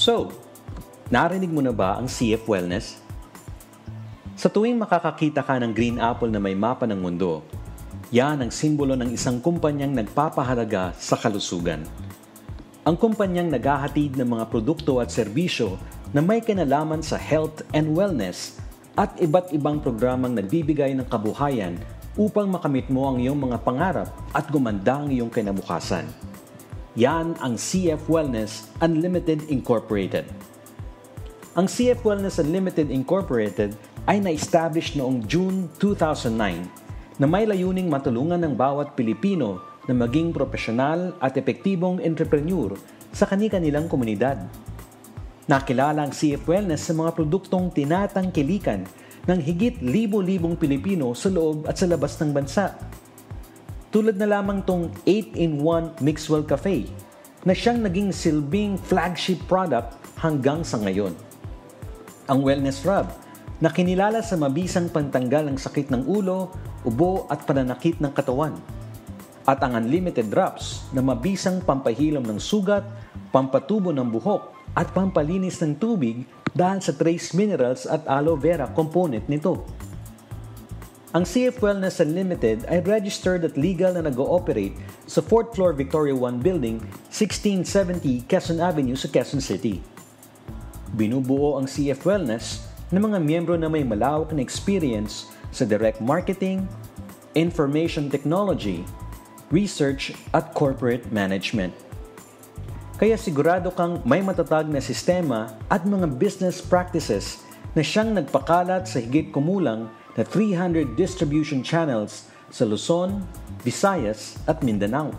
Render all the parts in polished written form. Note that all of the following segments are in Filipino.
So, narinig mo na ba ang CF Wellness? Sa tuwing makakakita ka ng green apple na may mapa ng mundo, yan ang simbolo ng isang kumpanyang nagpapahalaga sa kalusugan. Ang kumpanyang naghahatid ng mga produkto at serbisyo na may kinalaman sa health and wellness at iba't ibang programang nagbibigay ng kabuhayan upang makamit mo ang iyong mga pangarap at gumanda ang iyong kinabukasan. Yan ang CF Wellness Unlimited Incorporated. Ang CF Wellness Unlimited Incorporated ay na-establish noong June 2009 na may layuning matulungan ng bawat Pilipino na maging profesional at epektibong entrepreneur sa kani-kanilang komunidad. Nakilala ang CF Wellness sa mga produktong tinatangkilikan ng higit libo-libong Pilipino sa loob at sa labas ng bansa. Tulad na lamang tong 8-in-1 Mixwell Cafe na siyang naging silbing flagship product hanggang sa ngayon. Ang Wellness Rub na kinilala sa mabisang pantanggal ng sakit ng ulo, ubo at pananakit ng katawan. At ang Unlimited Drops na mabisang pampahilom ng sugat, pampatubo ng buhok at pampalinis ng tubig dahil sa trace minerals at aloe vera component nito. Ang CF Wellness Unlimited ay registered at legal na nag-ooperate sa 4th floor Victoria 1 Building, 1670 Quezon Avenue sa Quezon City. Binubuo ang CF Wellness ng mga miyembro na may malawak na experience sa direct marketing, information technology, research at corporate management. Kaya sigurado kang may matatag na sistema at mga business practices na siyang nagpakalat sa higit kumulang na 300 distribution channels sa Luzon, Visayas at Mindanao.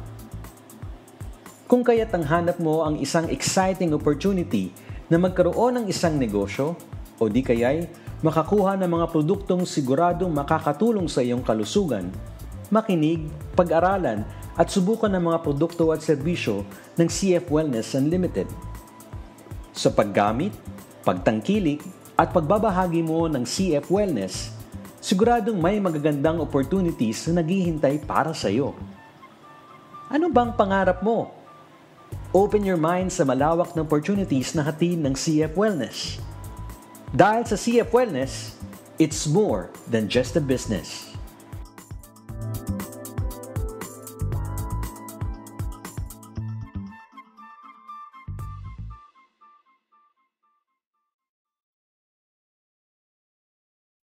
Kung kaya't ang hanap mo ang isang exciting opportunity na magkaroon ng isang negosyo o di kaya'y makakuha ng mga produktong siguradong makakatulong sa iyong kalusugan, makinig, pag-aralan at subukan ng mga produkto at serbisyo ng CF Wellness Unlimited. Sa paggamit, pagtangkilik at pagbabahagi mo ng CF Wellness, siguradong may magagandang opportunities na naghihintay para sa iyo. Ano bang pangarap mo? Open your mind sa malawak na opportunities na hatid ng CF Wellness. Dahil sa CF Wellness, it's more than just a business.